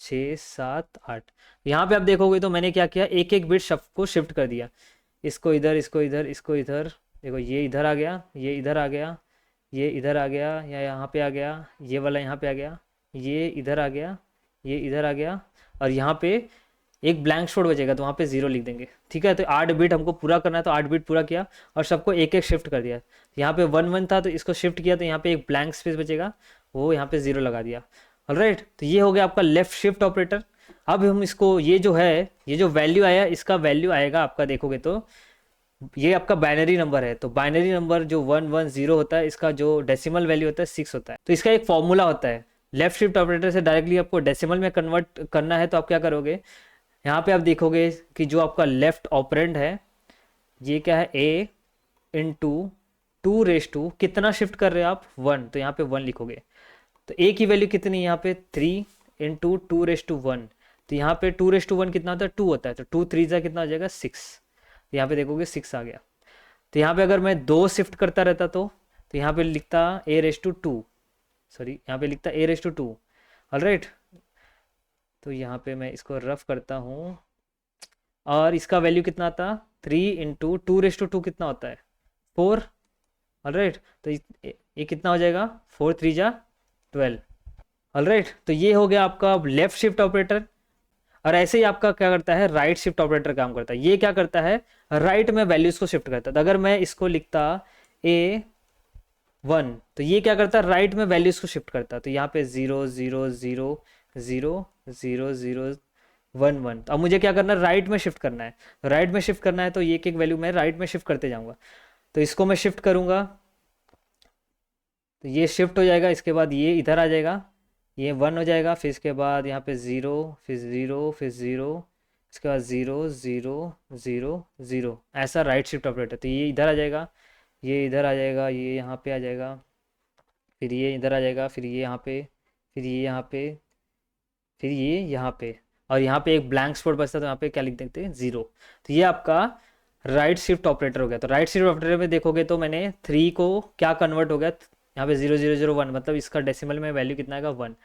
6 7 8। यहाँ पे आप देखोगे तो मैंने क्या किया, एक एक बिट सबको शिफ्ट कर दिया, इसको इधर, इसको इधर, इसको इधर। देखो ये इधर आ गया, ये इधर आ गया, ये इधर आ गया, या यहाँ पे आ गया, ये वाला यहाँ पे आ गया, ये इधर आ गया, ये इधर आ गया, और यहाँ पे एक ब्लैंक स्पॉट बचेगा तो वहाँ पे 0 लिख देंगे। ठीक है, तो 8 बिट हमको पूरा करना है, तो 8 बिट पूरा किया और सबको एक एक शिफ्ट कर दिया। यहाँ पे 1 1 था तो इसको शिफ्ट किया, तो यहाँ पे एक ब्लैंक स्पेस बचेगा, वो यहाँ पे 0 लगा दिया। ऑलराइट, तो ये हो गया आपका लेफ्ट शिफ्ट ऑपरेटर। अब हम इसको, ये जो है, ये जो वैल्यू आया, इसका वैल्यू आएगा आपका, देखोगे तो ये आपका बाइनरी नंबर है। तो बाइनरी नंबर जो 1 1 0 होता है, इसका जो डेसिमल वैल्यू होता है 6 होता है। तो इसका एक फॉर्मूला होता है, लेफ्ट शिफ्ट ऑपरेटर से डायरेक्टली आपको डेसिमल में कन्वर्ट करना है, तो आप क्या करोगे, यहाँ पे आप देखोगे कि जो आपका लेफ्ट ऑपरेंड है ये क्या है, ए इंटू 2 कितना शिफ्ट कर रहे हो आप, 1, तो यहाँ पे 1 लिखोगे। तो ए की वैल्यू कितनी है यहाँ पे, 3 इंटू 2 1, तो यहाँ पे 2 1 कितना होता है, 2 होता है, तो 2 3 कितना हो जाएगा, 6। तो यहाँ पे देखोगे 6 आ गया। तो यहाँ पे अगर मैं 2 शिफ्ट करता रहता तो यहाँ पे लिखता A/2, सॉरी यहाँ पे लिखता A/2। ऑलराइट, तो यहाँ पे मैं इसको रफ करता हूँ, और इसका वैल्यू कितना आता, 3 इंटू 2 कितना होता है, 4। ऑलराइट, तो ये कितना हो जाएगा, 4 3 12। ऑलराइट, तो ये हो गया आपका लेफ्ट शिफ्ट ऑपरेटर। और ऐसे ही आपका क्या करता है, राइट शिफ्ट ऑपरेटर काम करता है। ये क्या करता है, राइट में वैल्यूज को शिफ्ट करता है। तो अगर मैं इसको लिखता A1, तो ये क्या करता है, राइट में वैल्यूज को शिफ्ट करता है। तो यहाँ पे 0 0 0 0 0 0 1 1। तो अब मुझे क्या करना है, राइट में शिफ्ट करना है। तो राइट में शिफ्ट करना है तो ये एक वैल्यू मैं राइट में शिफ्ट करते जाऊंगा। तो इसको मैं शिफ्ट करूंगा, तो ये शिफ्ट हो जाएगा, इसके बाद ये इधर आ जाएगा, ये 1 हो जाएगा, फिर इसके बाद यहाँ पे 0, फिर 0, फिर 0, इसके बाद 0 0 0 0, ऐसा राइट शिफ्ट ऑपरेटर। तो ये इधर आ जाएगा, ये इधर आ जाएगा, ये यहाँ पे आ जाएगा, फिर ये इधर आ जाएगा, फिर ये यहाँ पे, फिर ये यहाँ पे, फिर ये यहाँ पे, और यहाँ पे एक ब्लैंक स्पॉट बचता है, तो यहाँ पे क्या लिख देते हैं, 0। तो ये आपका राइट शिफ्ट ऑपरेटर हो गया। तो राइट शिफ्ट ऑपरेटर में देखोगे तो मैंने 3 को क्या कन्वर्ट हो गया, यहाँ पे 0 0 0 1, मतलब इसका डेसिमल में वैल्यू कितना आएगा, 1।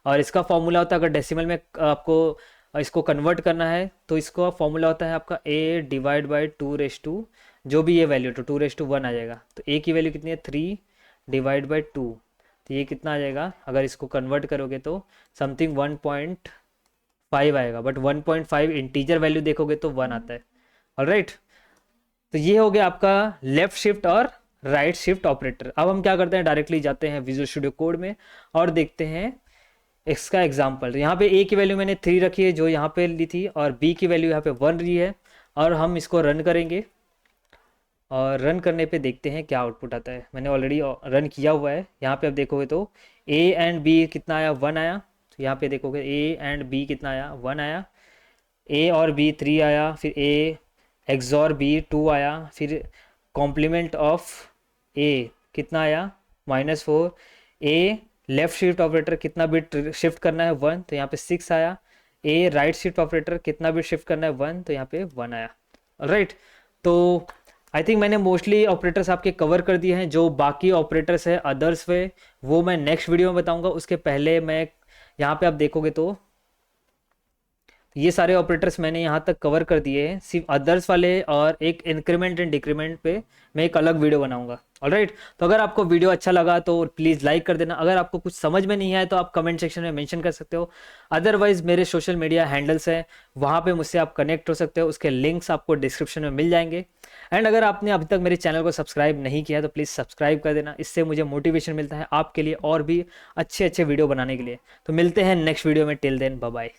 और इसका फॉर्मूला होता है, अगर डेसिमल में आपको इसको कन्वर्ट करना है तो इसका फॉर्मूला होता है आपका A/2, जो भी ये वैल्यू, तो 2/1 आ जाएगा। तो A की वैल्यू कितनी है, 3/2, तो ये कितना आ जाएगा, अगर इसको कन्वर्ट करोगे तो समथिंग 1.5 आएगा। बट 1.5 इंटीजर वैल्यू देखोगे तो 1 आता है। ऑलराइट, तो ये हो गया आपका लेफ्ट शिफ्ट और राइट शिफ्ट ऑपरेटर। अब हम क्या करते हैं, डायरेक्टली जाते हैं विजुअल स्टूडियो कोड में और देखते हैं इसका एग्जाम्पल। यहाँ पे ए की वैल्यू मैंने 3 रखी है जो यहाँ पे ली थी, और बी की वैल्यू यहाँ पे 1 रही है, और हम इसको रन करेंगे और रन करने पे देखते हैं क्या आउटपुट आता है। मैंने ऑलरेडी रन किया हुआ है। यहाँ पे अब देखोगे तो ए एंड बी कितना आया, 1 आया। तो यहाँ पे देखोगे ए एंड बी कितना आया, 1 आया। ए और बी 3 आया, फिर ए एक्सॉर बी 2 आया, फिर कॉम्प्लीमेंट ऑफ ए कितना आया, -4। ए लेफ्ट शिफ्ट ऑपरेटर कितना बिट शिफ्ट करना है, 1, तो यहाँ पे 6 आया। ए राइट शिफ्ट ऑपरेटर कितना बिट शिफ्ट करना है, 1, तो यहाँ पे 1 आया। राइट, तो आई थिंक मैंने मोस्टली ऑपरेटर्स आपके कवर कर दिए हैं। जो बाकी ऑपरेटर्स है अदर्स वे, वो मैं नेक्स्ट वीडियो में बताऊंगा। उसके पहले मैं यहाँ पे आप देखोगे तो ये सारे ऑपरेटर्स मैंने यहाँ तक कवर कर दिए हैं। सिर्फ अदर्स वाले और एक इंक्रीमेंट एंड डिक्रीमेंट पे मैं एक अलग वीडियो बनाऊंगा। ऑलराइट, तो अगर आपको वीडियो अच्छा लगा तो प्लीज़ लाइक कर देना। अगर आपको कुछ समझ में नहीं आया तो आप कमेंट सेक्शन में मेंशन कर सकते हो। अदरवाइज मेरे सोशल मीडिया हैंडल्स हैं, वहाँ पे मुझसे आप कनेक्ट हो सकते हो। उसके लिंक्स आपको डिस्क्रिप्शन में मिल जाएंगे। एंड अगर आपने अभी तक मेरे चैनल को सब्सक्राइब नहीं किया तो प्लीज़ सब्सक्राइब कर देना। इससे मुझे मोटिवेशन मिलता है आपके लिए और भी अच्छे अच्छे वीडियो बनाने के लिए। तो मिलते हैं नेक्स्ट वीडियो में। Till then bye bye.